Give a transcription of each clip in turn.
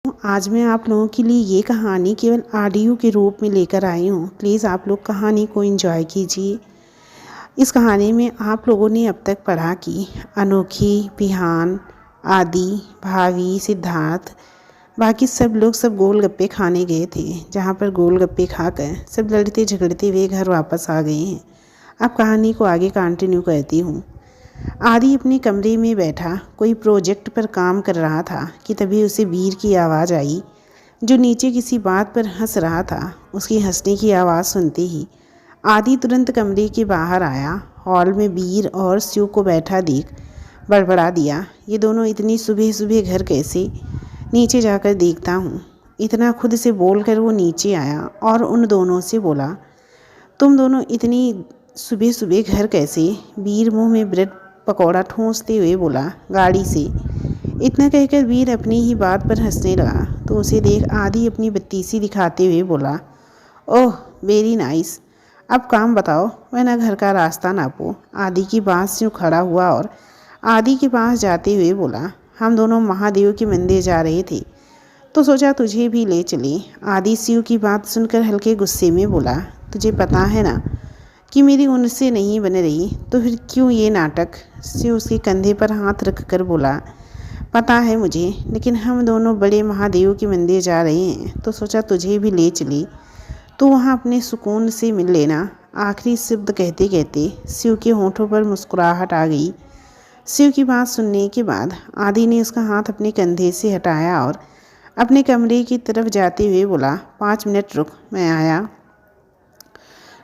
आज मैं आप लोगों के लिए ये कहानी केवल ऑडियो के रूप में लेकर आई हूँ। प्लीज़ आप लोग कहानी को एंजॉय कीजिए। इस कहानी में आप लोगों ने अब तक पढ़ा कि अनोखी, बिहान, आदि, भावी, सिद्धार्थ, बाकी सब लोग सब गोलगप्पे खाने गए थे, जहाँ पर गोलगप्पे खाकर सब लड़ते झगड़ते हुए घर वापस आ गए हैं। अब कहानी को आगे कंटिन्यू करती हूँ। आदि अपने कमरे में बैठा कोई प्रोजेक्ट पर काम कर रहा था कि तभी उसे वीर की आवाज़ आई, जो नीचे किसी बात पर हंस रहा था। उसकी हंसने की आवाज़ सुनते ही आदि तुरंत कमरे के बाहर आया। हॉल में वीर और शिव को बैठा देख बड़बड़ा दिया, ये दोनों इतनी सुबह सुबह घर कैसे? नीचे जाकर देखता हूँ। इतना खुद से बोलकर वो नीचे आया और उन दोनों से बोला, तुम दोनों इतनी सुबह सुबह घर कैसे? वीर मुंह में ब्रेड पकौड़ा ठूंसते हुए बोला, गाड़ी से। इतना कहकर वीर अपनी ही बात पर हंसने लगा तो उसे देख आदि अपनी बत्तीसी दिखाते हुए बोला, ओह वेरी नाइस, अब काम बताओ वरना घर का रास्ता नापो। आदि की बात से खड़ा हुआ और आदि के पास जाते हुए बोला, हम दोनों महादेव के मंदिर जा रहे थे तो सोचा तुझे भी ले चले। आदि शिव की बात सुनकर हल्के गुस्से में बोला, तुझे पता है ना कि मेरी उनसे नहीं बन रही, तो फिर क्यों ये नाटक? शिव उसके कंधे पर हाथ रख कर बोला, पता है मुझे, लेकिन हम दोनों बड़े महादेव के मंदिर जा रहे हैं तो सोचा तुझे भी ले चली, तो वहाँ अपने सुकून से मिल लेना। आखिरी शब्द कहते कहते शिव के होठों पर मुस्कुराहट आ गई। शिव की बात सुनने के बाद आदि ने उसका हाथ अपने कंधे से हटाया और अपने कमरे की तरफ जाते हुए बोला, 5 मिनट रुक, मैं आया।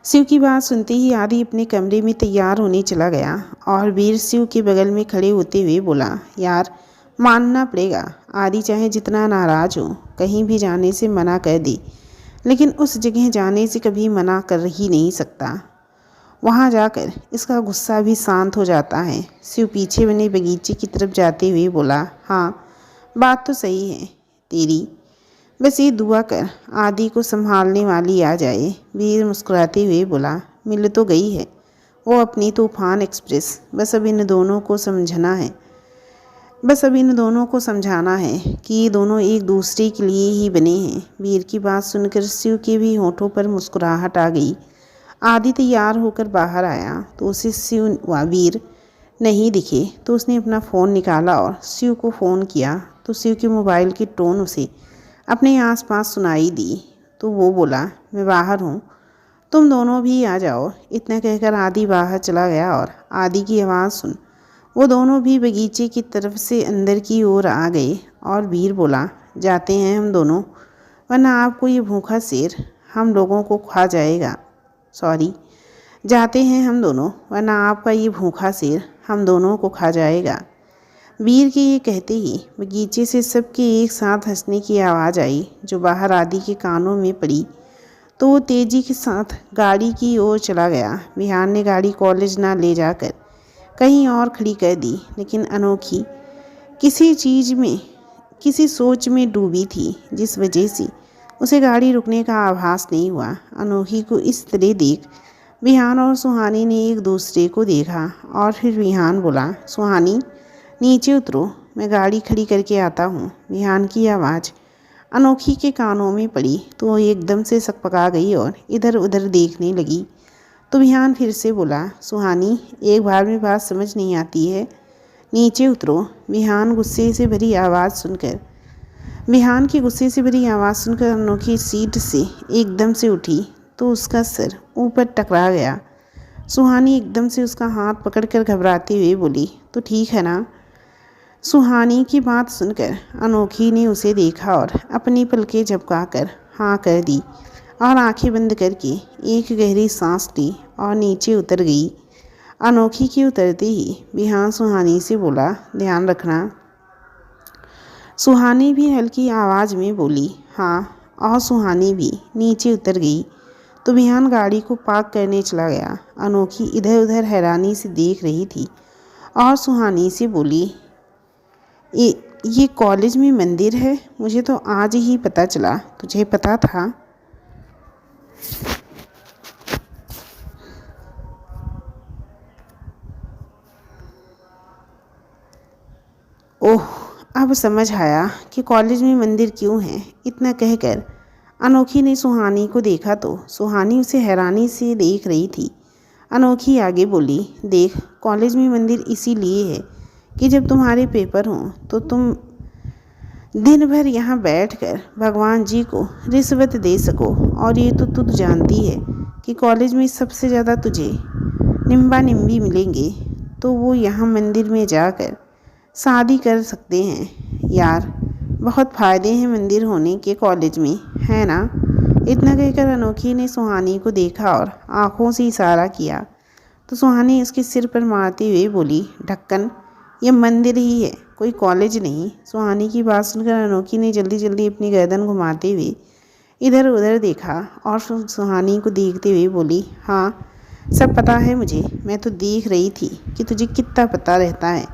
शिव की बात सुनते ही आदि अपने कमरे में तैयार होने चला गया और वीर शिव के बगल में खड़े होते हुए बोला, यार मानना पड़ेगा, आदि चाहे जितना नाराज़ हो कहीं भी जाने से मना कर दे, लेकिन उस जगह जाने से कभी मना कर ही नहीं सकता। वहाँ जाकर इसका गुस्सा भी शांत हो जाता है। शिव पीछे बने बगीचे की तरफ जाते हुए बोला, हाँ बात तो सही है तेरी, बस ये दुआ कर आदि को संभालने वाली आ जाए। वीर मुस्कुराते हुए बोला, मिल तो गई है वो अपनी तूफान एक्सप्रेस, बस अब इन दोनों को समझाना है कि ये दोनों एक दूसरे के लिए ही बने हैं। वीर की बात सुनकर शिव के भी होठों पर मुस्कुराहट आ गई। आदि तैयार होकर बाहर आया तो उसे शिव व वीर नहीं दिखे तो उसने अपना फ़ोन निकाला और शिव को फ़ोन किया तो शिव के मोबाइल की टोन उसे अपने आसपास सुनाई दी तो वो बोला, मैं बाहर हूँ, तुम दोनों भी आ जाओ। इतना कहकर आदि बाहर चला गया और आदि की आवाज़ सुन वो दोनों भी बगीचे की तरफ से अंदर की ओर आ गए और वीर बोला, जाते हैं हम दोनों, वरना आपको ये भूखा शेर हम लोगों को खा जाएगा। जाते हैं हम दोनों, वरना आपका ये भूखा शेर हम दोनों को खा जाएगा। वीर के ये कहते ही बगीचे से सबके एक साथ हंसने की आवाज़ आई, जो बाहर आदि के कानों में पड़ी तो वो तेज़ी के साथ गाड़ी की ओर चला गया। बिहान ने गाड़ी कॉलेज ना ले जाकर कहीं और खड़ी कर दी, लेकिन अनोखी किसी सोच में डूबी थी, जिस वजह से उसे गाड़ी रुकने का आभास नहीं हुआ। अनोखी को इस तरह देख बिहान और सुहानी ने एक दूसरे को देखा और फिर बिहान बोला, सुहानी नीचे उतरो, मैं गाड़ी खड़ी करके आता हूँ। बिहान की आवाज़ अनोखी के कानों में पड़ी तो वो एकदम से सकपका गई और इधर उधर देखने लगी। तो बिहान फिर से बोला, सुहानी एक बार में बात समझ नहीं आती है, नीचे उतरो। बिहान की गुस्से से भरी आवाज़ सुनकर अनोखी सीट से एकदम से उठी तो उसका सिर ऊपर टकरा गया। सुहानी एकदम से उसका हाथ पकड़कर घबराते हुए बोली, तो ठीक है ना? सुहानी की बात सुनकर अनोखी ने उसे देखा और अपनी पलकें झपकाकर हाँ कर दी और आंखें बंद करके एक गहरी सांस ली और नीचे उतर गई। अनोखी के उतरते ही बिहान सुहानी से बोला, ध्यान रखना। सुहानी भी हल्की आवाज़ में बोली, हाँ, और सुहानी भी नीचे उतर गई तो बिहान गाड़ी को पार्क करने चला गया। अनोखी इधर उधर हैरानी से देख रही थी और सुहानी से बोली, ये कॉलेज में मंदिर है? मुझे तो आज ही पता चला, तुझे पता था? ओह, अब समझ आया कि कॉलेज में मंदिर क्यों है। इतना कहकर अनोखी ने सुहानी को देखा तो सुहानी उसे हैरानी से देख रही थी। अनोखी आगे बोली, देख, कॉलेज में मंदिर इसीलिए है कि जब तुम्हारे पेपर हों तो तुम दिन भर यहाँ बैठकर भगवान जी को रिश्वत दे सको। और ये तो तू जानती है कि कॉलेज में सबसे ज़्यादा तुझे निम्बा निम्बी मिलेंगे, तो वो यहाँ मंदिर में जाकर शादी कर सकते हैं। यार, बहुत फ़ायदे हैं मंदिर होने के कॉलेज में, है ना? इतना कहकर अनोखी ने सुहानी को देखा और आंखों से इशारा किया तो सुहानी उसके सिर पर मारते हुए बोली, ढक्कन, ये मंदिर ही है, कोई कॉलेज नहीं। सुहानी की बात सुनकर अनोखी ने जल्दी जल्दी अपनी गर्दन घुमाते हुए इधर उधर देखा और सुहानी को देखते हुए बोली, हाँ, सब पता है मुझे। मैं तो देख रही थी कि तुझे कितना पता रहता है,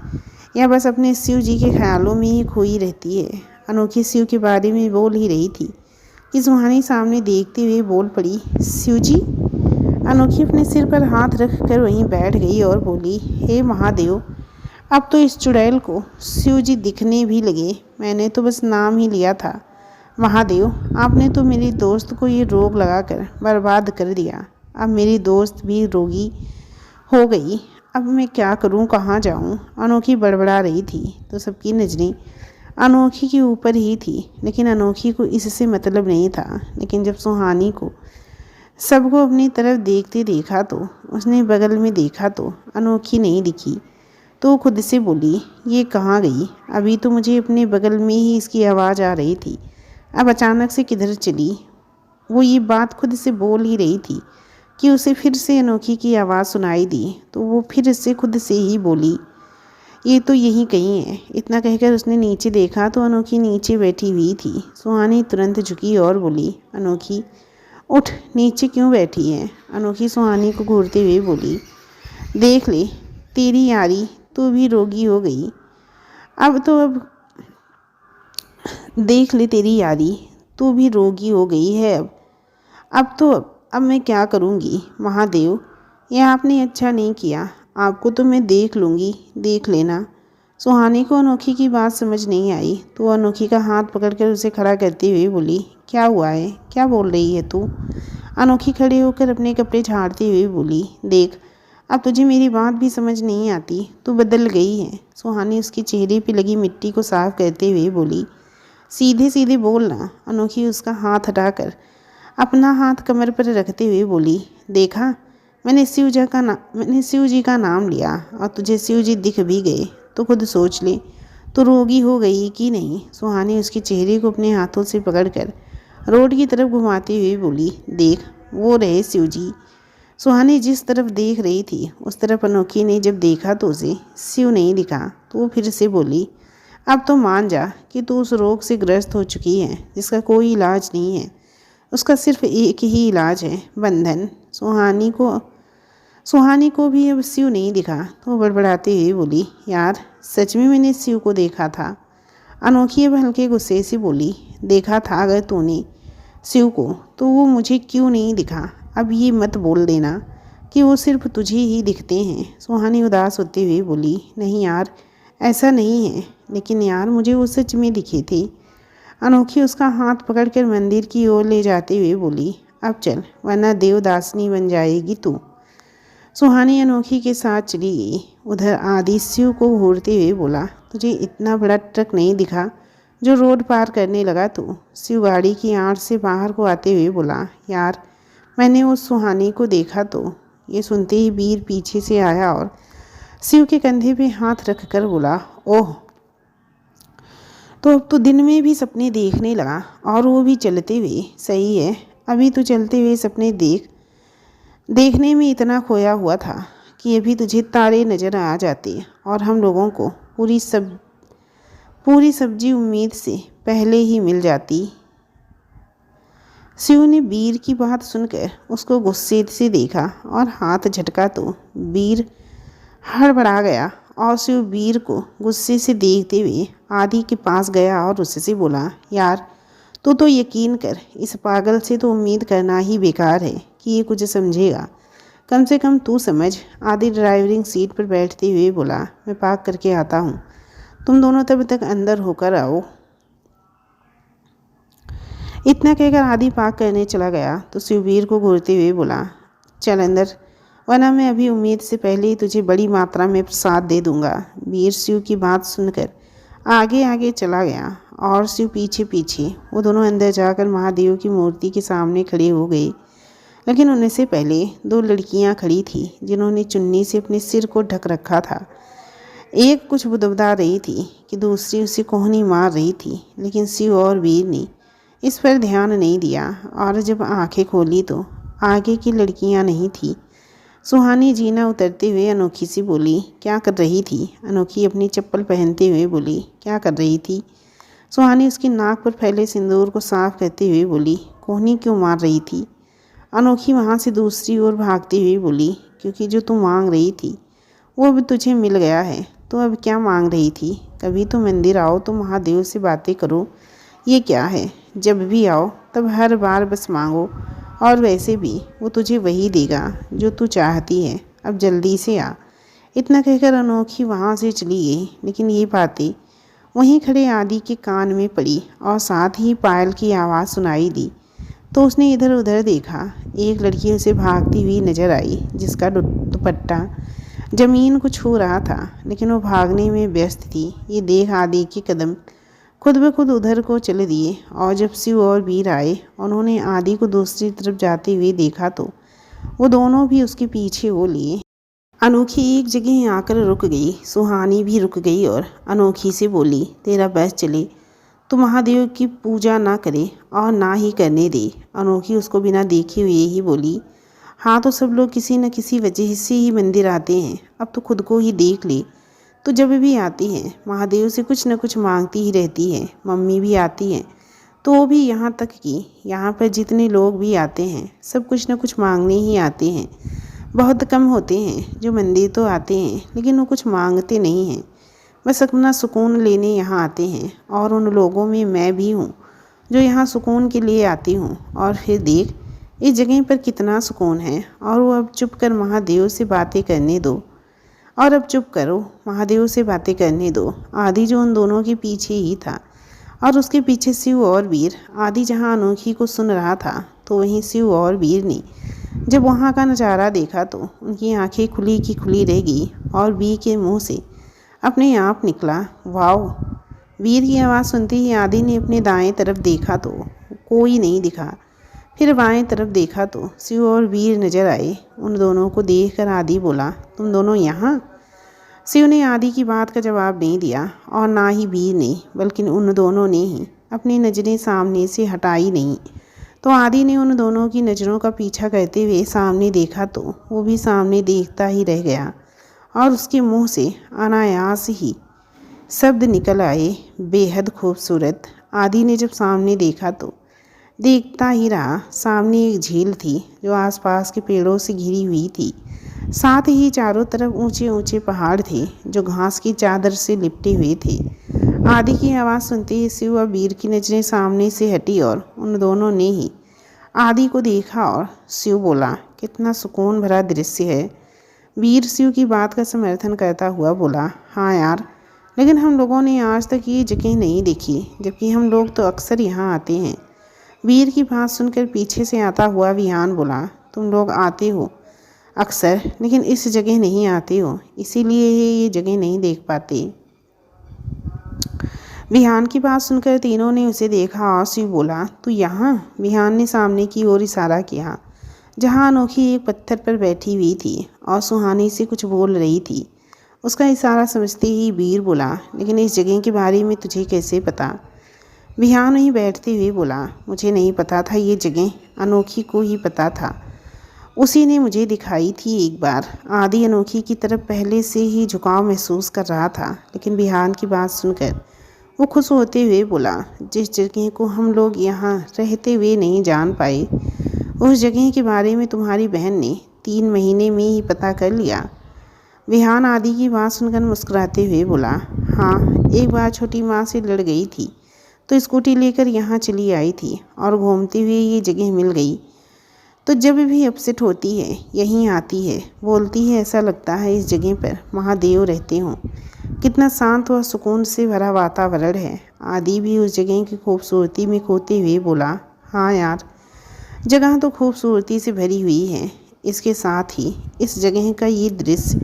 या बस अपने शिव जी के ख्यालों में ही खोई रहती है। अनोखी शिव के बारे में बोल ही रही थी कि सुहानी सामने देखते हुए बोल पड़ी, शिव जी? अनोखी अपने सिर पर हाथ रख कर वहीं बैठ गई और बोली, हे महादेव, अब तो इस चुड़ैल को शिव जी दिखने भी लगे। मैंने तो बस नाम ही लिया था। महादेव, आपने तो मेरी दोस्त को ये रोग लगाकर बर्बाद कर दिया। अब मेरी दोस्त भी रोगी हो गई। अब मैं क्या करूं, कहाँ जाऊं? अनोखी बड़बड़ा रही थी तो सबकी नज़रें अनोखी के ऊपर ही थी, लेकिन अनोखी को इससे मतलब नहीं था। लेकिन जब सुहानी को सबको अपनी तरफ देखते देखा तो उसने बगल में देखा तो अनोखी नहीं दिखी, तो खुद से बोली, ये कहाँ गई? अभी तो मुझे अपने बगल में ही इसकी आवाज़ आ रही थी, अब अचानक से किधर चली? वो ये बात खुद से बोल ही रही थी कि उसे फिर से अनोखी की आवाज़ सुनाई दी, तो वो फिर से खुद से ही बोली, ये तो यहीं कहीं है। इतना कहकर उसने नीचे देखा तो अनोखी नीचे बैठी हुई थी। सुहानी तुरंत झुकी और बोली, अनोखी, उठ, नीचे क्यों बैठी है? अनोखी सुहानी को घूरते हुए बोली, देख ले तेरी यारी, तू भी रोगी हो गई। अब देख ले तेरी यारी, तू भी रोगी हो गई है। अब मैं क्या करूँगी? महादेव, यह आपने अच्छा नहीं किया। आपको तो मैं देख लूँगी, देख लेना। सुहानी को अनोखी की बात समझ नहीं आई तो अनोखी का हाथ पकड़कर उसे खड़ा करते हुए बोली, क्या हुआ है? क्या बोल रही है तू? अनोखी खड़े होकर अपने कपड़े झाड़ते हुए बोली, देख, अब तुझे मेरी बात भी समझ नहीं आती, तू बदल गई है। सुहानी उसके चेहरे पे लगी मिट्टी को साफ करते हुए बोली, सीधे सीधे बोलना। अनोखी उसका हाथ हटाकर अपना हाथ कमर पर रखते हुए बोली, देखा, मैंने शिव जी का नाम लिया और तुझे शिव जी दिख भी गए, तो खुद सोच ले, तो रोगी हो गई कि नहीं? सुहानी उसके चेहरे को अपने हाथों से पकड़कर रोड की तरफ घुमाते हुए बोली, देख, वो रहे शिव जी। सुहानी जिस तरफ देख रही थी उस तरफ अनोखी ने जब देखा तो उसे शिव नहीं दिखा, तो वो फिर से बोली, अब तो मान जा कि तू उस रोग से ग्रस्त हो चुकी है जिसका कोई इलाज नहीं है। उसका सिर्फ एक ही इलाज है, बंधन। सुहानी को भी अब शिव नहीं दिखा तो वो बड़बड़ाते हुए बोली, यार, सच में मैंने शिव को देखा था। अनोखी अब हल्के गुस्से से बोली, देखा था अगर तूने शिव को तो वो मुझे क्यों नहीं दिखा? अब ये मत बोल देना कि वो सिर्फ तुझे ही दिखते हैं। सुहानी उदास होते हुए बोली, नहीं यार, ऐसा नहीं है, लेकिन यार मुझे वो सच में दिखे थे। अनोखी उसका हाथ पकड़कर मंदिर की ओर ले जाते हुए बोली, अब चल, वरना देवदासनी बन जाएगी तू। सुहानी अनोखी के साथ चली गई। उधर आदि शिव को घूरते हुए बोला, तुझे इतना बड़ा ट्रक नहीं दिखा जो रोड पार करने लगा तू? शिव गाड़ी की आड़ से बाहर को आते हुए बोला, यार, मैंने उस सुहानी को देखा तो। ये सुनते ही वीर पीछे से आया और शिव के कंधे पे हाथ रख कर बोला, ओह, तो अब तो दिन में भी सपने देखने लगा, और वो भी चलते हुए। सही है, अभी तो चलते हुए सपने देखने में इतना खोया हुआ था कि अभी तुझे तारे नज़र आ जाते और हम लोगों को पूरी सब्जी उम्मीद से पहले ही मिल जाती। शिव ने वीर की बात सुनकर उसको गुस्से से देखा और हाथ झटका तो वीर हड़बड़ा गया और शिव वीर को गुस्से से देखते हुए आदि के पास गया और उससे बोला, यार, तू तो यकीन कर, इस पागल से तो उम्मीद करना ही बेकार है कि ये कुछ समझेगा। कम से कम तू समझ। आदि ड्राइविंग सीट पर बैठते हुए बोला, मैं पार्क करके आता हूँ। तुम दोनों तब तक अंदर होकर आओ। इतना कहकर आदि पाक करने चला गया तो शिववीर को घूरते हुए बोला, चल अंदर, वरना मैं अभी उम्मीद से पहले ही तुझे बड़ी मात्रा में प्रसाद दे दूंगा। वीर शिव की बात सुनकर आगे आगे चला गया और शिव पीछे पीछे। वो दोनों अंदर जाकर महादेव की मूर्ति के सामने खड़े हो गए, लेकिन उनसे पहले दो लड़कियां खड़ी थी जिन्होंने चुन्नी से अपने सिर को ढक रखा था। एक कुछ बुदबुदा रही थी कि दूसरी उसे कोहनी मार रही थी, लेकिन शिव और वीर ने इस पर ध्यान नहीं दिया और जब आंखें खोली तो आगे की लड़कियां नहीं थी। सुहानी जीना उतरते हुए अनोखी से बोली, क्या कर रही थी? अनोखी अपनी चप्पल पहनते हुए बोली, क्या कर रही थी? सुहानी उसकी नाक पर फैले सिंदूर को साफ करते हुए बोली, कोहनी क्यों मार रही थी? अनोखी वहाँ से दूसरी ओर भागती हुई बोली, क्योंकि जो तू मांग रही थी वो अब तुझे मिल गया है। तो अब क्या मांग रही थी? कभी तो मंदिर आओ तो महादेव से बातें करो, ये क्या है? जब भी आओ तब हर बार बस मांगो, और वैसे भी वो तुझे वही देगा जो तू चाहती है। अब जल्दी से आ। इतना कहकर अनोखी वहाँ से चली गई, लेकिन ये बातें वहीं खड़े आदि के कान में पड़ी और साथ ही पायल की आवाज़ सुनाई दी। तो उसने इधर उधर देखा। एक लड़की उसे भागती हुई नजर आई जिसका दुपट्टा जमीन को छू रहा था, लेकिन वो भागने में व्यस्त थी। ये देख आदि के कदम खुद ब खुद उधर को चले दिए और जब शिव और वीर आए, उन्होंने आदि को दूसरी तरफ जाते हुए देखा तो वो दोनों भी उसके पीछे हो लिए। अनोखी एक जगह आकर रुक गई। सुहानी भी रुक गई और अनोखी से बोली, तेरा बस चले तो महादेव की पूजा ना करे और ना ही करने दे। अनोखी उसको बिना देखे हुए ही बोली, हाँ तो सब लोग किसी न किसी वजह से ही मंदिर आते हैं, अब तो खुद को ही देख ले। तो जब भी आती है महादेव से कुछ न कुछ मांगती ही रहती है। मम्मी भी आती हैं तो वो भी यहाँ तक कि यहाँ पर जितने लोग भी आते हैं सब कुछ न कुछ मांगने ही आते हैं। बहुत कम होते हैं जो मंदिर तो आते हैं लेकिन वो कुछ मांगते नहीं हैं, बस अपना सुकून लेने यहाँ आते हैं। और उन लोगों में मैं भी हूँ जो यहाँ सुकून के लिए आती हूँ। और फिर देख इस जगह पर कितना सुकून है। और वो अब चुप कर महादेव से बातें करने दो, और अब चुप करो, महादेव से बातें करने दो। आदि जो उन दोनों के पीछे ही था और उसके पीछे शिव और वीर। आदि जहाँ अनोखी को सुन रहा था तो वहीं शिव और वीर ने जब वहाँ का नज़ारा देखा तो उनकी आंखें खुली की खुली रह गई और वीर के मुंह से अपने आप निकला, वाओ। वीर की आवाज़ सुनते ही आदि ने अपने दाएं तरफ देखा तो कोई नहीं दिखा। फिर बाएं तरफ देखा तो शिव और वीर नजर आए। उन दोनों को देखकर आदि बोला, तुम दोनों यहाँ? शिव ने आदि की बात का जवाब नहीं दिया और ना ही वीर ने, बल्कि उन दोनों ने ही अपनी नज़रें सामने से हटाई नहीं। तो आदि ने उन दोनों की नज़रों का पीछा करते हुए सामने देखा तो वो भी सामने देखता ही रह गया और उसके मुंह से अनायास ही शब्द निकल आए, बेहद खूबसूरत। आदि ने जब सामने देखा तो देखता ही रहा। सामने एक झील थी जो आसपास के पेड़ों से घिरी हुई थी। साथ ही चारों तरफ ऊंचे ऊंचे पहाड़ थे जो घास की चादर से लिपटे हुए थे। आदि की आवाज़ सुनते ही शिव और वीर की नज़रें सामने से हटी और उन दोनों ने ही आदि को देखा और शिव बोला, कितना सुकून भरा दृश्य है। वीर शिव की बात का समर्थन करता हुआ बोला, हाँ यार, लेकिन हम लोगों ने आज तक ये जगह नहीं देखी, जबकि हम लोग तो अक्सर यहाँ आते हैं। वीर की बात सुनकर पीछे से आता हुआ विहान बोला, तुम लोग आते हो अक्सर, लेकिन इस जगह नहीं आते हो, इसीलिए ये जगह नहीं देख पाते। विहान की बात सुनकर तीनों ने उसे देखा और शिव बोला, तू यहाँ? विहान ने सामने की ओर इशारा किया जहाँ अनोखी एक पत्थर पर बैठी हुई थी और सुहानी से कुछ बोल रही थी। उसका इशारा समझते ही वीर बोला, लेकिन इस जगह के बारे में तुझे कैसे पता? विहान नहीं बैठते हुए बोला, मुझे नहीं पता था ये जगह, अनोखी को ही पता था, उसी ने मुझे दिखाई थी एक बार। आदि अनोखी की तरफ पहले से ही झुकाव महसूस कर रहा था, लेकिन विहान की बात सुनकर वो खुश होते हुए बोला, जिस जगह को हम लोग यहाँ रहते हुए नहीं जान पाए उस जगह के बारे में तुम्हारी बहन ने 3 महीने में ही पता कर लिया। विहान आदि की बात सुनकर मुस्कुराते हुए बोला, हाँ, एक बार छोटी माँ से लड़ गई थी तो स्कूटी लेकर यहाँ चली आई थी और घूमते हुए ये जगह मिल गई। तो जब भी अपसेट होती है यहीं आती है, बोलती है ऐसा लगता है इस जगह पर महादेव रहते हों। कितना शांत व सुकून से भरा वातावरण है। आदि भी उस जगह की खूबसूरती में खोते हुए बोला, हाँ यार, जगह तो खूबसूरती से भरी हुई है। इसके साथ ही इस जगह का ये दृश्य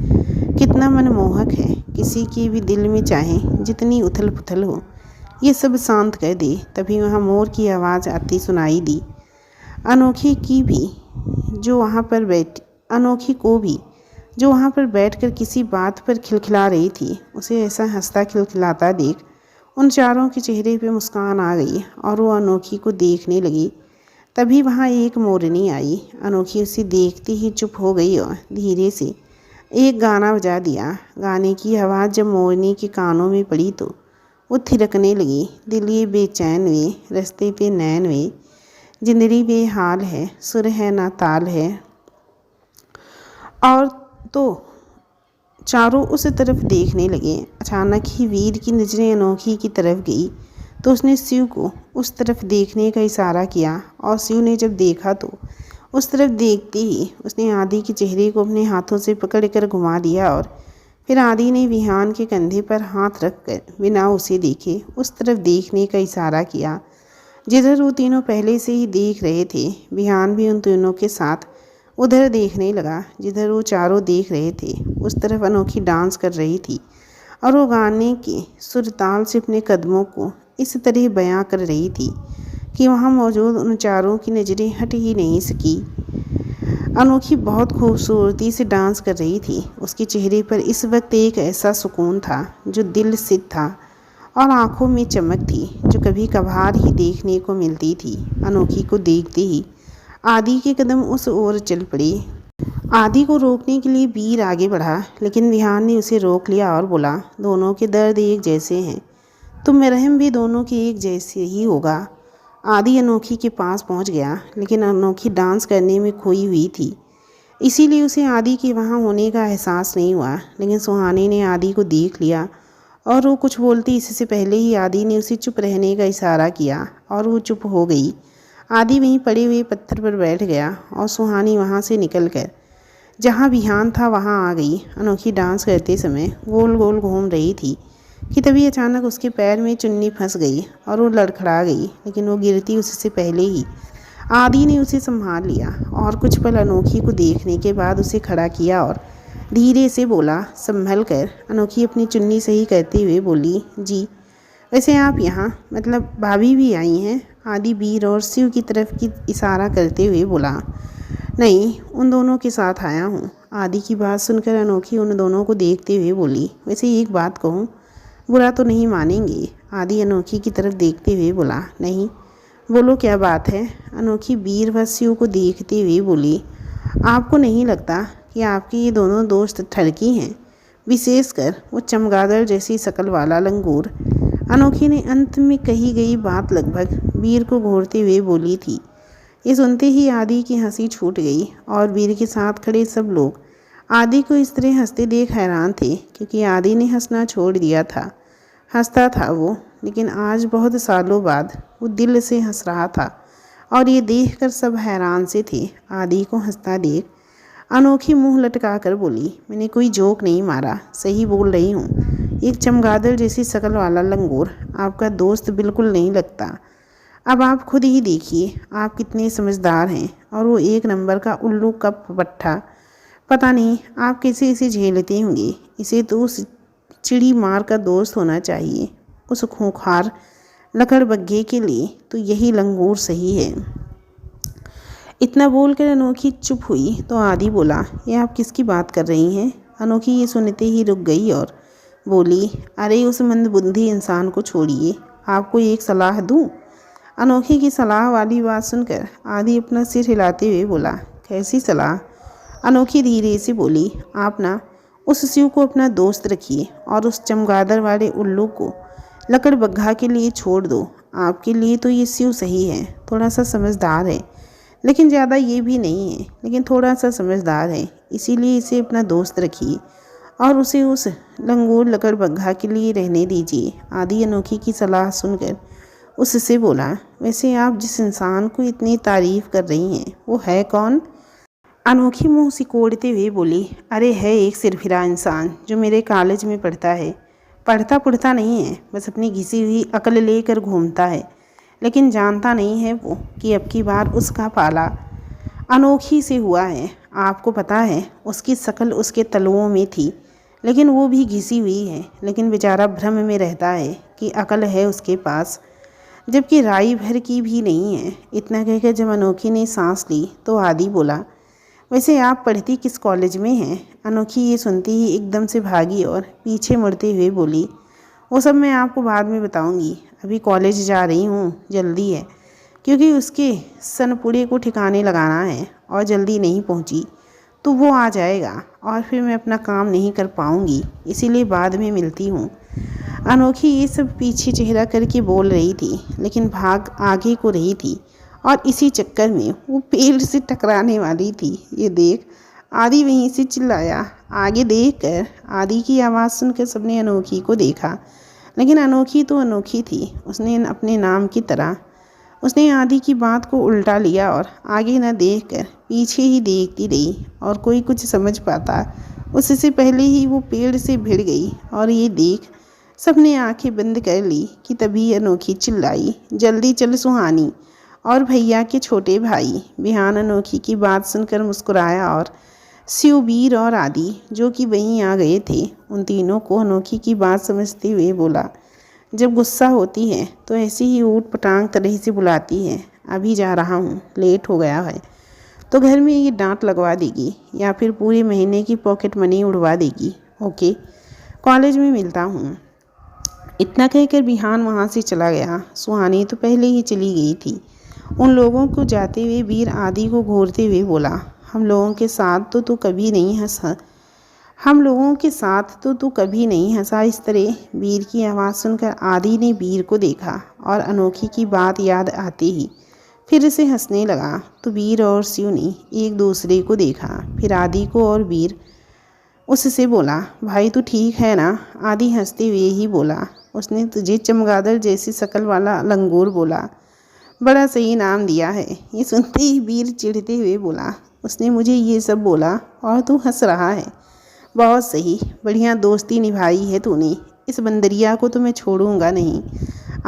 कितना मनमोहक है। किसी के भी दिल में चाहे जितनी उथल पुथल हो, ये सब शांत कर दे। तभी वहाँ मोर की आवाज़ आती सुनाई दी। अनोखी की भी जो वहाँ पर बैठ अनोखी को भी जो वहाँ पर बैठकर किसी बात पर खिलखिला रही थी, उसे ऐसा हंसता खिलखिलाता देख उन चारों के चेहरे पे मुस्कान आ गई और वो अनोखी को देखने लगी। तभी वहाँ एक मोरनी आई। अनोखी उसे देखते ही चुप हो गई और धीरे से एक गाना बजा दिया। गाने की आवाज़ जब मोरनी के कानों में पड़ी तो वो थिरकने लगी। दिल ये बेचैन वे, रास्ते पे नैन वे, जिंदगी बेहाल है, सुर है ना ताल है। और तो चारों उस तरफ देखने लगे। अचानक ही वीर की नज़रें अनोखी की तरफ गई तो उसने शिव को उस तरफ देखने का इशारा किया और शिव ने जब देखा तो उस तरफ देखते ही उसने आदि के चेहरे को अपने हाथों से पकड़कर घुमा दिया और फिर आदि ने विहान के कंधे पर हाथ रखकर बिना उसे देखे उस तरफ देखने का इशारा किया जिधर वो तीनों पहले से ही देख रहे थे। विहान भी उन तीनों के साथ उधर देखने लगा जिधर वो चारों देख रहे थे। उस तरफ अनोखी डांस कर रही थी और वो गाने के सुर ताल से अपने कदमों को इस तरह बयां कर रही थी कि वहाँ मौजूद उन चारों की नज़रें हट ही नहीं सकी। अनोखी बहुत खूबसूरती से डांस कर रही थी। उसके चेहरे पर इस वक्त एक ऐसा सुकून था जो दिल सिद्ध था और आंखों में चमक थी जो कभी कभार ही देखने को मिलती थी। अनोखी को देखते ही आदि के कदम उस ओर चल पड़े। आदि को रोकने के लिए वीर आगे बढ़ा, लेकिन विहान ने उसे रोक लिया और बोला, दोनों के दर्द एक जैसे हैं, तो मरहम भी दोनों के एक जैसे ही होगा। आदि अनोखी के पास पहुंच गया, लेकिन अनोखी डांस करने में खोई हुई थी, इसीलिए उसे आदि के वहां होने का एहसास नहीं हुआ। लेकिन सुहानी ने आदि को देख लिया और वो कुछ बोलती इससे पहले ही आदि ने उसे चुप रहने का इशारा किया और वो चुप हो गई। आदि वहीं पड़े हुए पत्थर पर बैठ गया और सुहानी वहाँ से निकलकर जहाँ विहान था वहाँ आ गई। अनोखी डांस करते समय गोल गोल घूम रही थी कि तभी अचानक उसके पैर में चुन्नी फंस गई और वो लड़खड़ा गई, लेकिन वो गिरती उससे पहले ही आदि ने उसे संभाल लिया और कुछ पल अनोखी को देखने के बाद उसे खड़ा किया और धीरे से बोला, संभल कर। अनोखी अपनी चुन्नी सही करते हुए बोली, जी वैसे आप यहाँ, मतलब भाभी भी आई हैं। आदि वीर और शिव की तरफ की इशारा करते हुए बोला, नहीं, उन दोनों के साथ आया हूँ। आदि की बात सुनकर अनोखी उन दोनों को देखते हुए बोली, वैसे एक बात कहूँ, बुरा तो नहीं मानेंगे। आदि अनोखी की तरफ देखते हुए बोला, नहीं, बोलो क्या बात है। अनोखी वीर व शिव को देखते हुए बोली, आपको नहीं लगता कि आपके ये दोनों दोस्त ठरकी हैं, विशेषकर वो चमगादड़ जैसी शक्ल वाला लंगूर। अनोखी ने अंत में कही गई बात लगभग वीर को घूरते हुए बोली थी। ये सुनते ही आदि की हंसी छूट गई और वीर के साथ खड़े सब लोग आदि को इस तरह हंसते देख हैरान थे, क्योंकि आदि ने हंसना छोड़ दिया था। हंसता था वो, लेकिन आज बहुत सालों बाद वो दिल से हंस रहा था और ये देखकर सब हैरान से थे। आदि को हंसता देख अनोखी मुंह लटका कर बोली, मैंने कोई जोक नहीं मारा, सही बोल रही हूँ। एक चमगादड़ जैसी शक्ल वाला लंगूर आपका दोस्त बिल्कुल नहीं लगता। अब आप खुद ही देखिए आप कितने समझदार हैं, और वो एक नंबर का उल्लू का पट्ठा। पता नहीं आप कैसे इसे झेलते होंगे। इसे तो उस चिड़ी मार का दोस्त होना चाहिए। उस खूंखार लकड़बग्घे के लिए तो यही लंगूर सही है। इतना बोलकर अनोखी चुप हुई तो आदि बोला, ये आप किसकी बात कर रही हैं। अनोखी ये सुनते ही रुक गई और बोली, अरे उस मंदबुद्धि इंसान को छोड़िए, आपको एक सलाह दूँ। अनोखी की सलाह वाली बात सुनकर आदि अपना सिर हिलाते हुए बोला, कैसी सलाह। अनोखी धीरे से बोली, आप ना उस शिव को अपना दोस्त रखिए और उस चमगादड़ वाले उल्लू को लकड़बग्घा के लिए छोड़ दो। आपके लिए तो ये शिव सही है, थोड़ा सा समझदार है, लेकिन ज़्यादा ये भी नहीं है, लेकिन थोड़ा सा समझदार है, इसीलिए इसे अपना दोस्त रखिए और उसे उस लंगूर लकड़बग्घा के लिए रहने दीजिए। आदि अनोखी की सलाह सुनकर उससे बोला, वैसे आप जिस इंसान को इतनी तारीफ़ कर रही हैं वो है कौन? अनोखी मुंह सिकोड़ते हुए बोली, अरे है एक सिरफिरा इंसान जो मेरे कॉलेज में पढ़ता है। पढ़ता पुढ़ता नहीं है, बस अपनी घिसी हुई अकल लेकर घूमता है, लेकिन जानता नहीं है वो कि अब की बार उसका पाला अनोखी से हुआ है। आपको पता है उसकी शक्ल उसके तलुओं में थी, लेकिन वो भी घिसी हुई है, लेकिन बेचारा भ्रम में रहता है कि अकल है उसके पास, जबकि राई भर की भी नहीं है। इतना कहकर जब अनोखी ने सांस ली तो आदि बोला, वैसे आप पढ़ती किस कॉलेज में हैं? अनोखी ये सुनती ही एकदम से भागी और पीछे मुड़ते हुए बोली, वो सब मैं आपको बाद में बताऊंगी, अभी कॉलेज जा रही हूँ, जल्दी है, क्योंकि उसके सनपुड़े को ठिकाने लगाना है और जल्दी नहीं पहुँची तो वो आ जाएगा और फिर मैं अपना काम नहीं कर पाऊँगी, इसीलिए बाद में मिलती हूँ। अनोखी ये सब पीछे चेहरा करके बोल रही थी, लेकिन भाग आगे को रही थी और इसी चक्कर में वो पेड़ से टकराने वाली थी। ये देख आदि वहीं से चिल्लाया। आगे देखकर आदि की आवाज़ सुनकर सबने अनोखी को देखा, लेकिन अनोखी तो अनोखी थी। उसने अपने नाम की तरह उसने आदि की बात को उल्टा लिया और आगे न देखकर पीछे ही देखती रही, और कोई कुछ समझ पाता उससे पहले ही वो पेड़ से भिड़ गई। और ये देख सबने आंखें बंद कर ली कि तभी अनोखी चिल्लाई, जल्दी चल सुहानी। और भैया के छोटे भाई बिहान अनोखी की बात सुनकर मुस्कुराया और शिवबीर और आदि जो कि वहीं आ गए थे, उन तीनों को अनोखी की बात समझते हुए बोला, जब गुस्सा होती है तो ऐसी ही ऊट पटांग तरह से बुलाती है, अभी जा रहा हूँ, लेट हो गया है, तो घर में ये डांट लगवा देगी या फिर पूरे महीने की पॉकेट मनी उड़वा देगी। ओके, कॉलेज में मिलता हूँ। इतना कहकर बिहान वहाँ से चला गया। सुहानी तो पहले ही चली गई थी। उन लोगों को जाते हुए वीर आदि को घूरते हुए बोला, हम लोगों के साथ तो तू कभी नहीं हंसा हम लोगों के साथ तो तू कभी नहीं हंसा इस तरह। वीर की आवाज़ सुनकर आदि ने वीर को देखा और अनोखी की बात याद आते ही फिर से हंसने लगा। तो वीर और शिव ने एक दूसरे को देखा, फिर आदि को, और वीर उससे बोला, भाई तू ठीक है ना? आदि हंसते हुए ही बोला, उसने तुझे चमगादड़ जैसी शक्ल वाला लंगूर बोला, बड़ा सही नाम दिया है। ये सुनते ही वीर चिढ़ते हुए बोला, उसने मुझे ये सब बोला और तू हंस रहा है? बहुत सही, बढ़िया दोस्ती निभाई है तूने। इस बंदरिया को तो मैं छोड़ूंगा नहीं।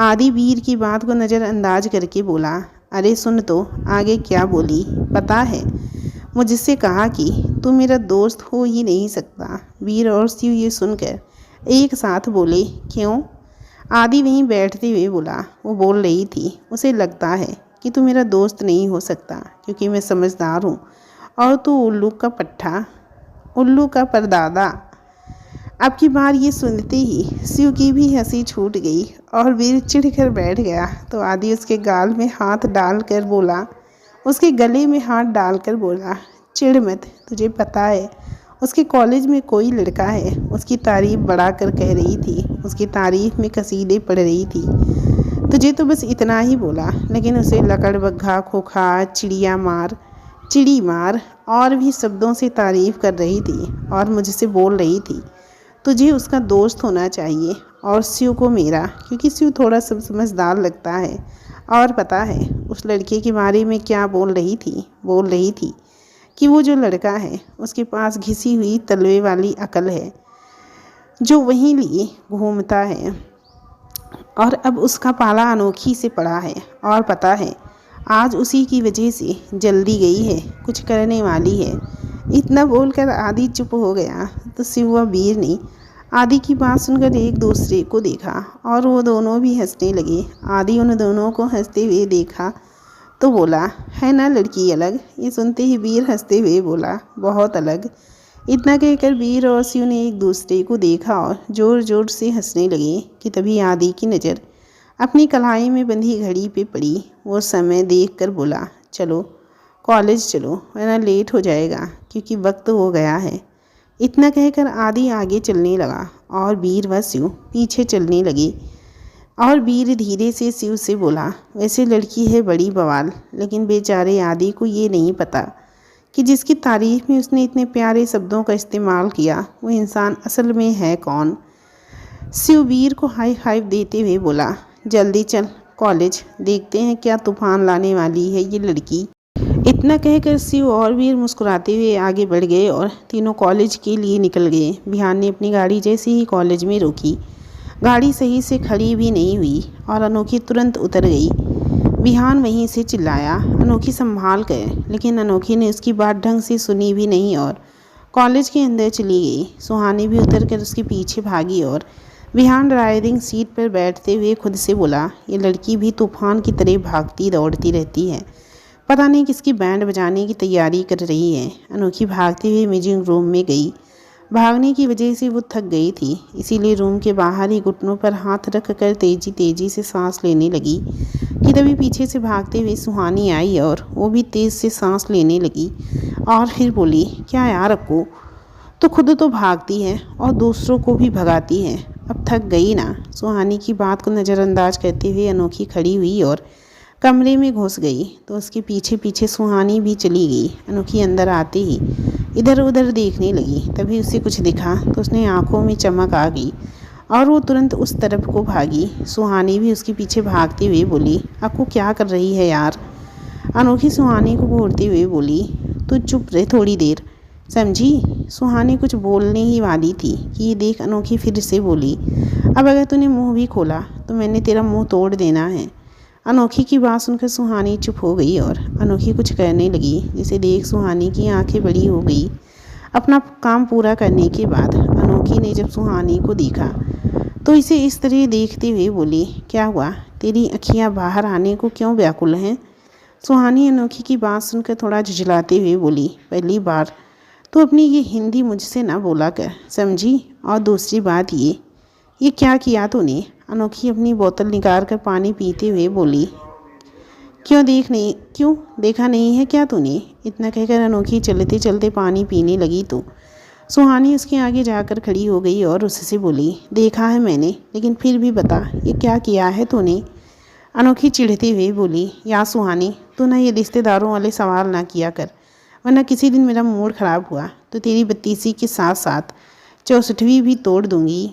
आदि वीर की बात को नज़रअंदाज करके बोला, अरे सुन तो आगे क्या बोली पता है? मुझसे कहा कि तू मेरा दोस्त हो ही नहीं सकता। वीर और शिव ये सुनकर एक साथ बोले, क्यों? आदि वहीं बैठते हुए बोला, वो बोल रही थी, उसे लगता है कि तू मेरा दोस्त नहीं हो सकता क्योंकि मैं समझदार हूँ और तू उल्लू का परदादा। अब की बार ये सुनते ही शिव की भी हंसी छूट गई और वीर चिढ़कर बैठ गया। तो आदि उसके गाल में हाथ डालकर बोला, उसके गले में हाथ डालकर बोला, चिढ़ मत, तुझे पता है उसके कॉलेज में कोई लड़का है, उसकी तारीफ बढ़ा कर कह रही थी, उसकी तारीफ में कसीदे पढ़ रही थी। तुझे तो बस इतना ही बोला, लेकिन उसे लकड़ बग्घा, खोखा, चिड़ी मार और भी शब्दों से तारीफ कर रही थी और मुझसे बोल रही थी तुझे उसका दोस्त होना चाहिए और शिव को मेरा, क्योंकि शिव थोड़ा सब समझदार लगता है। और पता है उस लड़के के बारे में क्या बोल रही थी कि वो जो लड़का है उसके पास घिसी हुई तलवे वाली अकल है जो वहीं लिए घूमता है, और अब उसका पाला अनोखी से पड़ा है। और पता है आज उसी की वजह से जल्दी गई है, कुछ करने वाली है। इतना बोलकर आदि चुप हो गया। तो शिव व वीर ने आदि की बात सुनकर एक दूसरे को देखा और वो दोनों भी हंसने लगे। आदि उन दोनों को हंसते हुए देखा तो बोला, है ना लड़की अलग? ये सुनते ही वीर हंसते हुए बोला, बहुत अलग। इतना कहकर वीर और शिव ने एक दूसरे को देखा और ज़ोर ज़ोर से हंसने लगे कि तभी आदि की नज़र अपनी कलाई में बंधी घड़ी पे पड़ी। वो समय देखकर बोला, चलो कॉलेज चलो, वरना लेट हो जाएगा क्योंकि वक्त हो गया है। इतना कहकर आदि आगे चलने लगा और वीर व शिव पीछे चलने लगे। और वीर धीरे से शिव से बोला, वैसे लड़की है बड़ी बवाल, लेकिन बेचारे आदि को ये नहीं पता कि जिसकी तारीफ में उसने इतने प्यारे शब्दों का इस्तेमाल किया वो इंसान असल में है कौन। शिव वीर को हाई फाइव देते हुए बोला, जल्दी चल, कॉलेज, देखते हैं क्या तूफान लाने वाली है ये लड़की। इतना कहकर शिव और वीर मुस्कुराते हुए आगे बढ़ गए और तीनों कॉलेज के लिए निकल गए। बिहान ने अपनी गाड़ी जैसे ही कॉलेज में रोकी, गाड़ी सही से खड़ी भी नहीं हुई और अनोखी तुरंत उतर गई। बिहान वहीं से चिल्लाया, अनोखी संभाल कर, लेकिन अनोखी ने उसकी बात ढंग से सुनी भी नहीं और कॉलेज के अंदर चली गई। सुहानी भी उतर कर उसके पीछे भागी और बिहान ड्राइविंग सीट पर बैठते हुए खुद से बोला, ये लड़की भी तूफान की तरह भागती दौड़ती रहती है, पता नहीं किसकी बैंड बजाने की तैयारी कर रही है। अनोखी भागते हुए म्यूजिक रूम में गई। भागने की वजह से वो थक गई थी, इसीलिए रूम के बाहर ही घुटनों पर हाथ रख कर तेजी तेजी से सांस लेने लगी कि तभी पीछे से भागते हुए सुहानी आई और वो भी तेज़ से सांस लेने लगी और फिर बोली, क्या यार अक्कू, तो खुद तो भागती है और दूसरों को भी भगाती है, अब थक गई ना। सुहानी की बात को नज़रअंदाज करते हुए अनोखी खड़ी हुई और कमरे में घुस गई तो उसके पीछे पीछे सुहानी भी चली गई। अनोखी अंदर आते ही इधर उधर देखने लगी, तभी उसे कुछ दिखा तो उसने आंखों में चमक आ गई और वो तुरंत उस तरफ को भागी। सुहानी भी उसके पीछे भागते हुए बोली, अक्कू क्या कर रही है यार। अनोखी सुहानी को घूरते हुए बोली, तू चुप रहे थोड़ी देर, समझी। सुहानी कुछ बोलने ही वाली थी कि ये देख अनोखी फिर से बोली, अब अगर तूने मुंह भी खोला तो मैंने तेरा मुंह तोड़ देना है। अनोखी की बात सुनकर सुहानी चुप हो गई और अनोखी कुछ करने लगी, जिसे देख सुहानी की आंखें बड़ी हो गई। अपना काम पूरा करने के बाद अनोखी ने जब सुहानी को देखा तो इसे इस तरह देखते हुए बोली, क्या हुआ, तेरी अखियाँ बाहर आने को क्यों व्याकुल हैं। सुहानी अनोखी की बात सुनकर थोड़ा झुंझलाते हुए बोली, पहली बार तो अपनी ये हिंदी मुझसे ना बोला कर, समझी। और दूसरी बात ये क्या किया तूने। अनोखी अपनी बोतल निकाल कर पानी पीते हुए बोली, क्यों देखा नहीं है क्या तूने। इतना कहकर अनोखी चलते चलते पानी पीने लगी तो सुहानी उसके आगे जाकर खड़ी हो गई और उससे बोली, देखा है मैंने, लेकिन फिर भी बता ये क्या किया है तूने। अनोखी चिढ़ते हुए बोली, या सुहानी, तू ना ये रिश्तेदारों वाले सवाल ना किया कर, वरना किसी दिन मेरा मूड ख़राब हुआ तो तेरी बत्तीसी के साथ साथ 64वीं भी तोड़ दूंगी।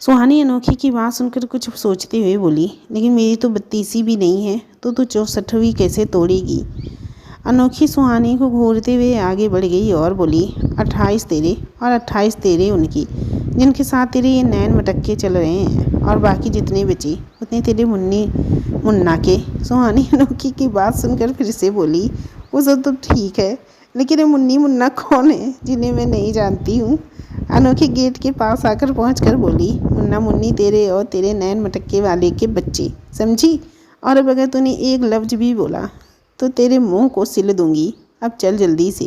सुहानी अनोखी की बात सुनकर कुछ सोचते हुए बोली, लेकिन मेरी तो बत्तीसी भी नहीं है तो तू 64वीं कैसे तोड़ेगी। अनोखी सुहानी को घूरते हुए आगे बढ़ गई और बोली, 28 तेरे और 28 तेरे उनकी, जिनके साथ तेरे ये नैन मटक्के चल रहे हैं, और बाकी जितने बचे उतने तेरे मुन्ना के। सुहानी अनोखी की बात सुनकर फिर से बोली, वो सब तो ठीक है, लेकिन ये मुन्ना कौन है जिन्हें मैं नहीं जानती हूँ। अनोखी गेट के पास आकर पहुंचकर बोली, मुन्ना मुन्नी तेरे और तेरे नैन मटक्के वाले के बच्चे, समझी। और अब अगर तूने एक लफ्ज़ भी बोला तो तेरे मुंह को सिल दूंगी। अब चल जल्दी से,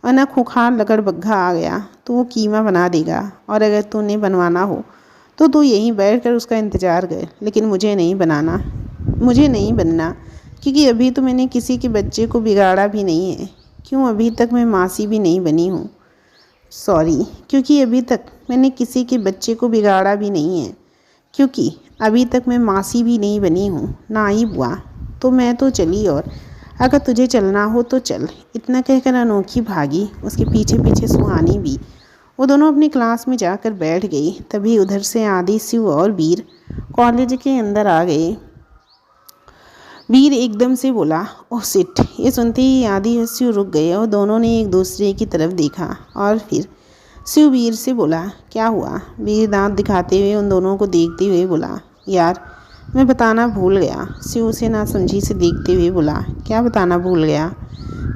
वरना खुखार लकड़बग्घा आ गया तो वो कीमा बना देगा, और अगर तूने बनवाना हो तो तू यहीं बैठकर उसका इंतज़ार कर, लेकिन मुझे नहीं बनना, क्योंकि अभी तो मैंने किसी के बच्चे को बिगाड़ा भी नहीं है। क्यों, अभी तक मैं मासी भी नहीं बनी हूँ। क्योंकि अभी तक मैंने किसी के बच्चे को बिगाड़ा भी नहीं है, क्योंकि अभी तक मैं मासी भी नहीं बनी हूँ, ना ही बुआ। तो मैं तो चली, और अगर तुझे चलना हो तो चल। इतना कहकर अनोखी भागी, उसके पीछे पीछे सुहानी भी। वो दोनों अपनी क्लास में जाकर बैठ गई। तभी उधर से आदि, शिव और वीर कॉलेज के अंदर आ गए। वीर एकदम से बोला, ओह सिट। ये सुनते ही आदि और शिव रुक गए और दोनों ने एक दूसरे की तरफ देखा और फिर शिव वीर से बोला, क्या हुआ। वीर दांत दिखाते हुए उन दोनों को देखते हुए बोला, यार मैं बताना भूल गया। शिव उसे नासमझी से देखते हुए बोला, क्या बताना भूल गया।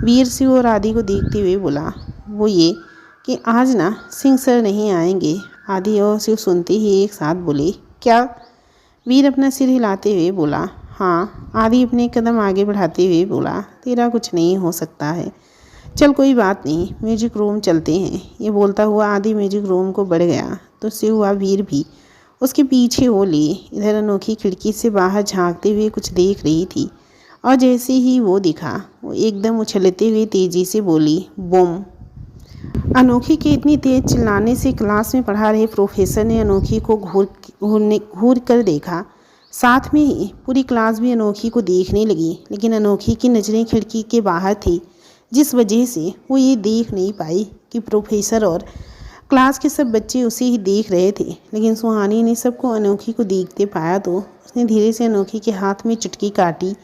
वीर शिव और आदि को देखते हुए बोला, वो ये कि आज ना सिंह सर नहीं आएंगे। आदि और शिव सुनते ही एक साथ बोले, क्या। वीर अपना सिर हिलाते हुए बोला, हाँ। आदि अपने कदम आगे बढ़ाते हुए बोला, तेरा कुछ नहीं हो सकता है, चल कोई बात नहीं, म्यूजिक रूम चलते हैं। ये बोलता हुआ आदि म्यूजिक रूम को बढ़ गया तो शिव व वीर भी उसके पीछे हो लिए। इधर अनोखी खिड़की से बाहर झांकते हुए कुछ देख रही थी, और जैसे ही वो दिखा वो एकदम उछलते हुए तेज़ी से बोली, बूम। अनोखी के इतनी तेज़ चिल्लाने से क्लास में पढ़ा रहे प्रोफेसर ने अनोखी को घूर कर देखा। साथ में ही पूरी क्लास भी अनोखी को देखने लगी, लेकिन अनोखी की नज़रें खिड़की के बाहर थी, जिस वजह से वो ये देख नहीं पाई कि प्रोफेसर और क्लास के सब बच्चे उसे ही देख रहे थे, लेकिन सुहानी ने सबको अनोखी को देखते पाया तो उसने धीरे से अनोखी के हाथ में चुटकी काटी।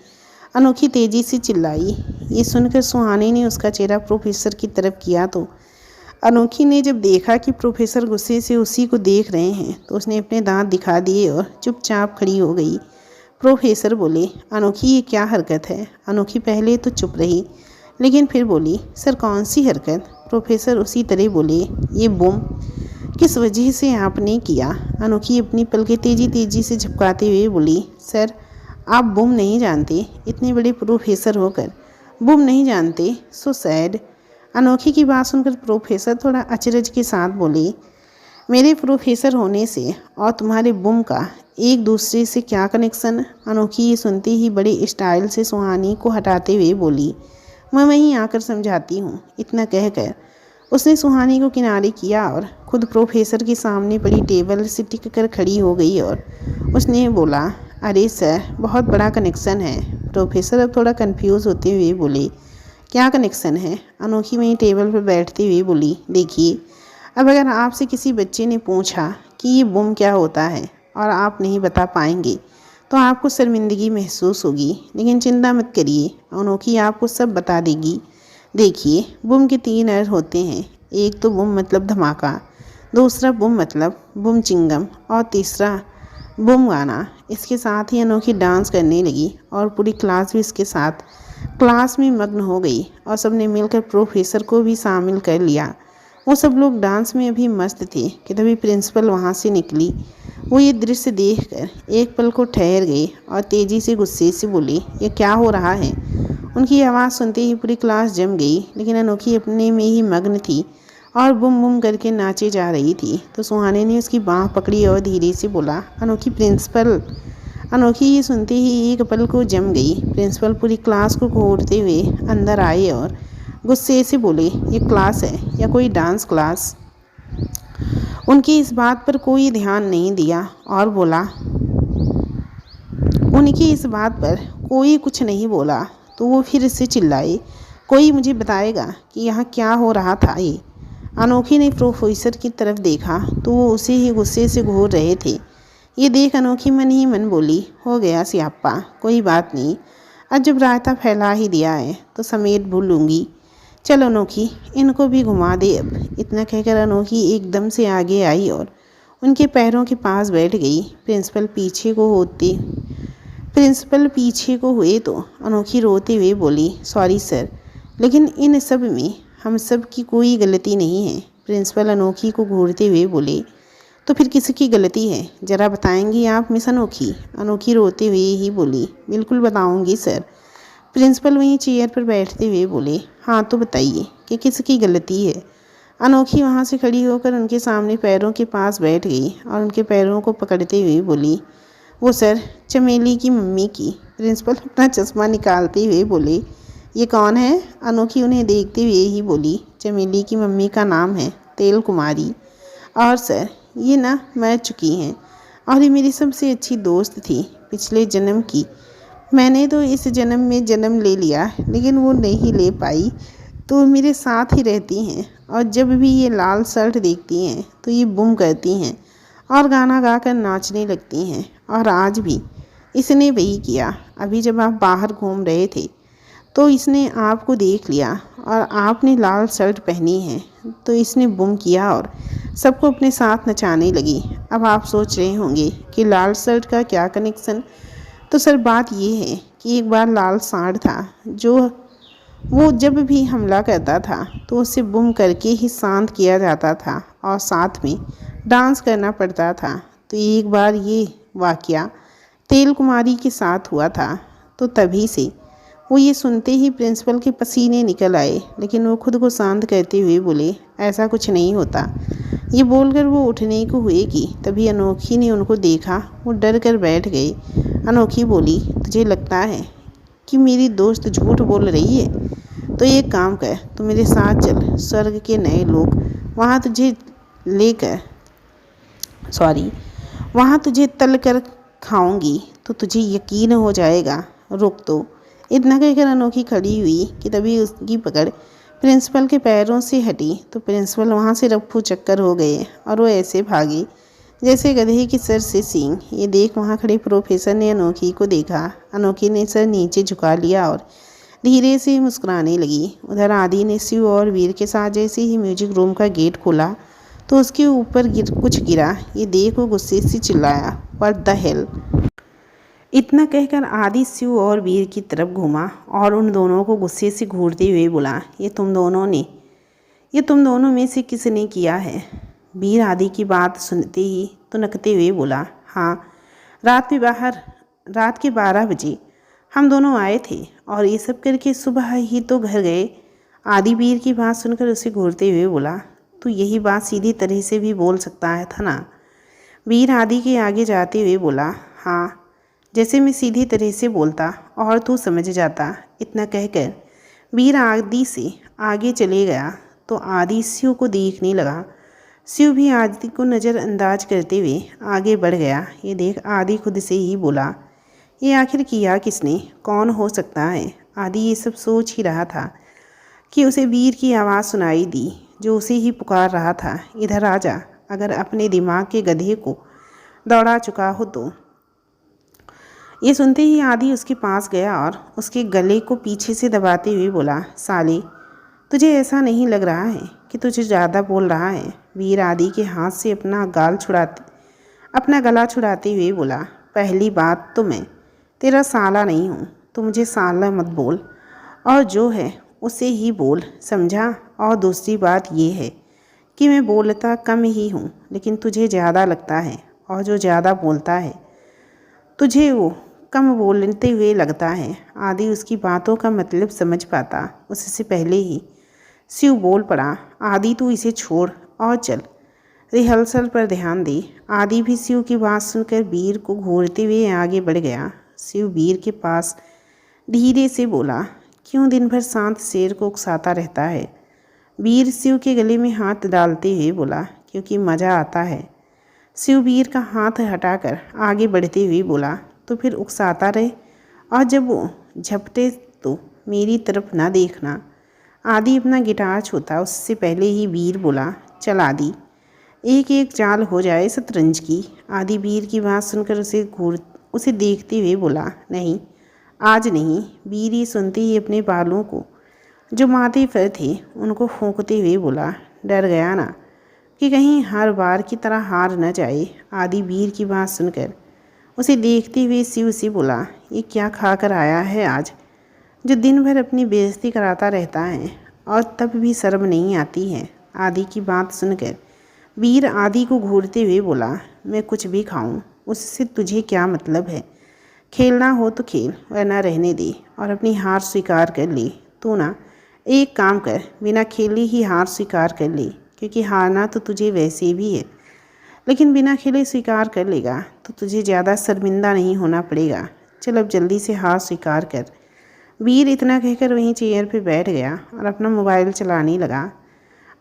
अनोखी तेजी से चिल्लाई। ये सुनकर सुहानी ने उसका चेहरा प्रोफेसर की तरफ किया तो अनोखी ने जब देखा कि प्रोफेसर गुस्से से उसी को देख रहे हैं तो उसने अपने दांत दिखा दिए और चुपचाप खड़ी हो गई। प्रोफेसर बोले, अनोखी ये क्या हरकत है? अनोखी पहले तो चुप रही, लेकिन फिर बोली, सर कौन सी हरकत? प्रोफेसर उसी तरह बोले, ये बम किस वजह से आपने किया? अनोखी अपनी पलकें तेजी से झपकाते हुए बोली, सर आप बम नहीं जानते, इतने बड़े प्रोफेसर होकर बम नहीं जानते, सो सैड। अनोखी की बात सुनकर प्रोफेसर थोड़ा अचरज के साथ बोले, मेरे प्रोफेसर होने से और तुम्हारे बम का एक दूसरे से क्या कनेक्शन? अनोखी ये सुनते ही बड़े स्टाइल से सुहानी को हटाते हुए बोली, मैं वहीं आकर समझाती हूँ। इतना कहकर उसने सुहानी को किनारे किया और खुद प्रोफेसर के सामने पड़ी टेबल से टिक कर खड़ी हो गई और उसने बोला, अरे सर बहुत बड़ा कनेक्शन है। प्रोफेसर अब थोड़ा कंफ्यूज होते हुए बोले, क्या कनेक्शन है? अनोखी वहीं टेबल पर बैठते हुए बोली, देखिए अब अगर आपसे किसी बच्चे ने पूछा कि ये बम क्या होता है और आप नहीं बता पाएंगे तो आपको शर्मिंदगी महसूस होगी, लेकिन चिंता मत करिए, अनोखी आपको सब बता देगी। देखिए बम के 3 अर्थ होते हैं, एक तो बम मतलब धमाका, दूसरा बम मतलब बम चिंगम और तीसरा बम गाना। इसके साथ ही अनोखी डांस करने लगी और पूरी क्लास भी इसके साथ क्लास में मग्न हो गई और सबने मिलकर प्रोफेसर को भी शामिल कर लिया। वो सब लोग डांस में अभी मस्त थे कि तभी प्रिंसिपल वहाँ से निकली। वो ये दृश्य देखकर एक पल को ठहर गए और तेज़ी से गुस्से से बोले, ये क्या हो रहा है? उनकी आवाज़ सुनते ही पूरी क्लास जम गई, लेकिन अनोखी अपने में ही मग्न थी और बुम बुम करके नाचे जा रही थी। तो सुहाने ने उसकी बाँह पकड़ी और धीरे से बोला, अनोखी प्रिंसिपल। अनोखी ये सुनते ही एक पल को जम गई। प्रिंसिपल पूरी क्लास को घूरते हुए अंदर आए और गुस्से से बोले, ये क्लास है या कोई डांस क्लास? उनकी इस बात पर कोई ध्यान नहीं दिया और बोला, उनकी इस बात पर कोई कुछ नहीं बोला तो वो फिर से चिल्लाए, कोई मुझे बताएगा कि यहाँ क्या हो रहा था? ये अनोखी ने प्रोफेसर की तरफ देखा तो वो उसे ही गुस्से से घूर रहे थे। ये देख अनोखी मन ही मन बोली, हो गया सियाप्पा, कोई बात नहीं, अब जब रायता फैला ही दिया है तो समेत भूल लूँगी। चलो अनोखी इनको भी घुमा दे अब। इतना कहकर अनोखी एकदम से आगे आई और उनके पैरों के पास बैठ गई। प्रिंसिपल पीछे को हुए तो अनोखी रोते हुए बोली, सॉरी सर, लेकिन इन सब में हम सब की कोई गलती नहीं है। प्रिंसिपल अनोखी को घूरते हुए बोले, तो फिर किसकी गलती है, ज़रा बताएंगी आप मिस अनोखी? अनोखी रोते हुए ही बोली, बिल्कुल बताऊंगी सर। प्रिंसिपल वहीं चेयर पर बैठते हुए बोले, हाँ तो बताइए कि किसकी गलती है? अनोखी वहाँ से खड़ी होकर उनके सामने पैरों के पास बैठ गई और उनके पैरों को पकड़ते हुए बोली, वो सर चमेली की मम्मी की। प्रिंसिपल अपना चश्मा निकालते हुए बोले, ये कौन है? अनोखी उन्हें देखते हुए ही बोली, चमेली की मम्मी का नाम है तेल कुमारी, और सर ये ना मर चुकी हैं और ये मेरी सबसे अच्छी दोस्त थी पिछले जन्म की। मैंने तो इस जन्म में जन्म ले लिया लेकिन वो नहीं ले पाई, तो मेरे साथ ही रहती हैं और जब भी ये लाल शर्ट देखती हैं तो ये बुम करती हैं और गाना गाकर नाचने लगती हैं। और आज भी इसने वही किया। अभी जब आप बाहर घूम रहे थे तो इसने आपको देख लिया और आपने लाल शर्ट पहनी है तो इसने बुम किया और सबको अपने साथ नचाने लगी। अब आप सोच रहे होंगे कि लाल शर्ट का क्या कनेक्शन? तो सर बात ये है कि एक बार लाल सांड था जो वो जब भी हमला करता था तो उसे बुम करके ही शांत किया जाता था और साथ में डांस करना पड़ता था। तो एक बार ये वाकया तेल कुमारी के साथ हुआ था, तो तभी से वो ये सुनते ही प्रिंसिपल के पसीने निकल आए, लेकिन वो खुद को शांत करते हुए बोले, ऐसा कुछ नहीं होता। ये बोलकर वो उठने को हुए कि तभी अनोखी ने उनको देखा। वो डर कर बैठ गए। अनोखी बोली, तुझे लगता है कि मेरी दोस्त झूठ बोल रही है? तो एक काम कर, तू मेरे साथ चल, स्वर्ग के नए लोग वहाँ तुझे तल कर खाऊंगी तो तुझे यकीन हो जाएगा। रुक तो। इतना कहकर अनोखी खड़ी हुई कि तभी उसकी पकड़ प्रिंसिपल के पैरों से हटी तो प्रिंसिपल वहाँ से रफ्फू चक्कर हो गए और वो ऐसे भागे जैसे गधे की सर से सींग। ये देख वहाँ खड़े प्रोफेसर ने अनोखी को देखा। अनोखी ने सर नीचे झुका लिया और धीरे से मुस्कुराने लगी। उधर आदि ने शिव और वीर के साथ जैसे ही म्यूजिक रूम का गेट खोला तो उसके ऊपर कुछ गिरा। ये देख वो गुस्से से चिल्लाया, व्हाट द हेल। इतना कहकर आदि शिव और वीर की तरफ घूमा और उन दोनों को गुस्से से घूरते हुए बोला, ये तुम दोनों में से किसने किया है। वीर आदि की बात सुनते ही तुनकते हुए बोला, हाँ, रात के 12 बजे हम दोनों आए थे और ये सब करके सुबह ही तो घर गए। आदि वीर की बात सुनकर उसे घूरते हुए बोला, तू यही बात सीधी तरह से भी बोल सकता है था ना। वीर आदि के आगे जाते हुए बोला, हाँ, जैसे मैं सीधी तरह से बोलता और तू समझ जाता। इतना कहकर वीर आदि से आगे चले गया तो आदि शिव को देखने लगा। शिव भी आदि को नज़रअंदाज करते हुए आगे बढ़ गया। ये देख आदि खुद से ही बोला, ये आखिर किया किसने, कौन हो सकता है। आदि ये सब सोच ही रहा था कि उसे वीर की आवाज़ सुनाई दी जो उसे ही पुकार रहा था, इधर आ जा, अगर अपने दिमाग के गधे को दौड़ा चुका हो तो। ये सुनते ही आदि उसके पास गया और उसके गले को पीछे से दबाते हुए बोला, साले, तुझे ऐसा नहीं लग रहा है कि तुझे ज़्यादा बोल रहा है। वीर आदि के हाथ से अपना गला छुड़ाते हुए बोला, पहली बात तो मैं तेरा साला नहीं हूँ, तो मुझे साला मत बोल और जो है उसे ही बोल, समझा। और दूसरी बात ये है कि मैं बोलता कम ही हूँ लेकिन तुझे ज़्यादा लगता है, और जो ज़्यादा बोलता है तुझे वो कम बोलते हुए लगता है। आदि उसकी बातों का मतलब समझ पाता उससे पहले ही शिव बोल पड़ा, आदि तू इसे छोड़ और चल रिहर्सल पर ध्यान दे। आदि भी शिव की बात सुनकर वीर को घूरते हुए आगे बढ़ गया। शिव वीर के पास धीरे से बोला, क्यों दिन भर शांत शेर को उकसाता रहता है। वीर शिव के गले में हाथ डालते हुए बोला, क्योंकि मज़ा आता है। शिव वीर का हाथ हटाकर आगे बढ़ते हुए बोला, तो फिर उकसाता रहे और जब वो झपटे तो मेरी तरफ ना देखना। आदि अपना गिटार छूता उससे पहले ही वीर बोला, चल आदि, एक एक चाल हो जाए शतरंज की। आदि वीर की बात सुनकर उसे देखते हुए बोला, नहीं, आज नहीं। वीर ये सुनते ही अपने बालों को जो माथे पर थे उनको फूंकते हुए बोला, डर गया ना कि कहीं हर बार की तरह हार न जाए। आदि वीर की बात सुनकर उसे देखते हुए शिव से बोला, ये क्या खा कर आया है आज, जो दिन भर अपनी बेइज्जती कराता रहता है और तब भी शर्म नहीं आती है। आदि की बात सुनकर वीर आदि को घूरते हुए बोला, मैं कुछ भी खाऊं, उससे तुझे क्या मतलब है। खेलना हो तो खेल, वरना रहने दे और अपनी हार स्वीकार कर ले। तू ना एक काम कर, बिना खेले ही हार स्वीकार कर ले, क्योंकि हारना तो तुझे वैसे भी है, लेकिन बिना खेले स्वीकार कर लेगा तो तुझे ज़्यादा शर्मिंदा नहीं होना पड़ेगा। चल अब जल्दी से हार स्वीकार कर। वीर इतना कहकर वहीं चेयर पर बैठ गया और अपना मोबाइल चलाने लगा।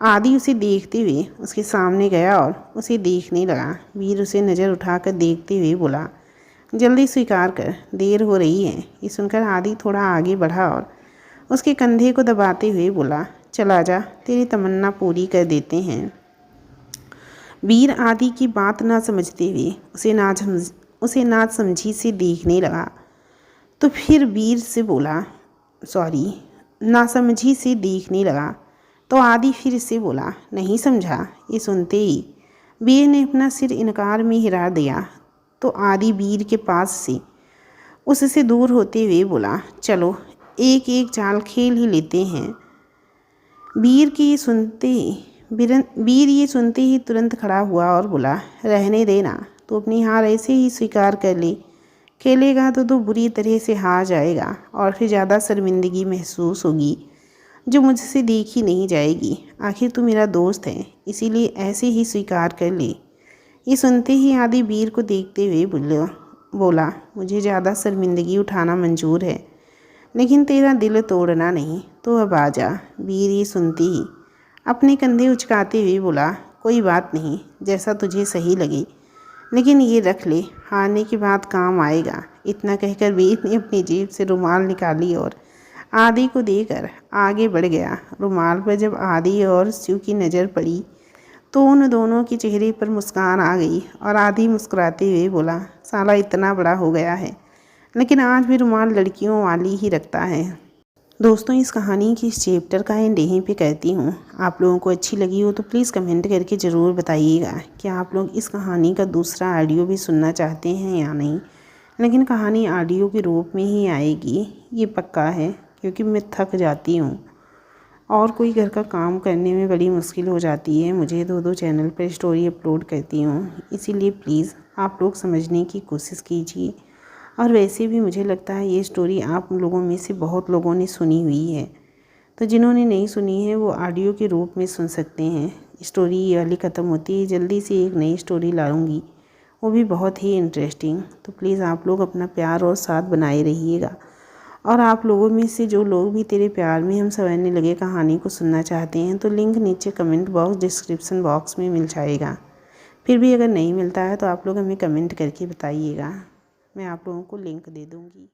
आदि उसे देखते हुए उसके सामने गया और उसे देखने लगा। वीर उसे नज़र उठाकर देखते हुए बोला, जल्दी स्वीकार कर, देर हो रही है। ये सुनकर आदि थोड़ा आगे बढ़ा और उसके कंधे को दबाते हुए बोला, चला जा, तेरी तमन्ना पूरी कर देते हैं। वीर आदि की बात ना समझते हुए उसे ना समझी से देखने लगा तो फिर वीर से बोला, सॉरी, नासमझी से देखने लगा तो आदि फिर से बोला, नहीं समझा। ये सुनते ही वीर ने अपना सिर इनकार में हिला दिया तो आदि वीर के पास से उससे दूर होते हुए बोला, चलो एक एक चाल खेल ही लेते हैं। वीर ये सुनते ही तुरंत खड़ा हुआ और बोला, रहने देना, तो अपनी हार ऐसे ही स्वीकार कर ले। खेलेगा तो तू बुरी तरह से हार जाएगा और फिर ज़्यादा शर्मिंदगी महसूस होगी जो मुझसे देखी नहीं जाएगी। आखिर तू मेरा दोस्त है, इसीलिए ऐसे ही स्वीकार कर ले। ये सुनते ही आदि वीर को देखते हुए बोला, मुझे ज़्यादा शर्मिंदगी उठाना मंजूर है, लेकिन तेरा दिल तोड़ना नहीं, तो अब आ जा। वीर ये सुनते ही अपने कंधे उचकाते हुए बोला, कोई बात नहीं, जैसा तुझे सही लगे, लेकिन ये रख ले, हारने के बाद काम आएगा। इतना कहकर वीर ने अपनी जेब से रुमाल निकाली और आदि को देकर आगे बढ़ गया। रुमाल पर जब आदि और शिव की नज़र पड़ी तो उन दोनों के चेहरे पर मुस्कान आ गई और आदि मुस्कुराते हुए बोला, साला इतना बड़ा हो गया है लेकिन आज भी रुमाल लड़कियों वाली ही रखता है। दोस्तों, इस कहानी की इस चैप्टर का एंड यहीं पे कहती हूँ। आप लोगों को अच्छी लगी हो तो प्लीज़ कमेंट करके ज़रूर बताइएगा कि आप लोग इस कहानी का दूसरा ऑडियो भी सुनना चाहते हैं या नहीं। लेकिन कहानी ऑडियो के रूप में ही आएगी, ये पक्का है, क्योंकि मैं थक जाती हूँ और कोई घर का काम करने में बड़ी मुश्किल हो जाती है। मुझे 2-2 चैनल पर स्टोरी अपलोड करती हूँ, इसीलिए प्लीज़ आप लोग समझने की कोशिश कीजिए। और वैसे भी मुझे लगता है ये स्टोरी आप लोगों में से बहुत लोगों ने सुनी हुई है, तो जिन्होंने नहीं सुनी है वो ऑडियो के रूप में सुन सकते हैं। स्टोरी ये वाली ख़त्म होती है, जल्दी से एक नई स्टोरी लाऊंगी, वो भी बहुत ही इंटरेस्टिंग। तो प्लीज़ आप लोग अपना प्यार और साथ बनाए रहिएगा। और आप लोगों में से जो लोग भी तेरे प्यार में हम संवरने लगे कहानी को सुनना चाहते हैं तो लिंक नीचे कमेंट बॉक्स डिस्क्रिप्शन बॉक्स में मिल जाएगा। फिर भी अगर नहीं मिलता है तो आप लोग हमें कमेंट करके बताइएगा, मैं आप लोगों को लिंक दे दूँगी।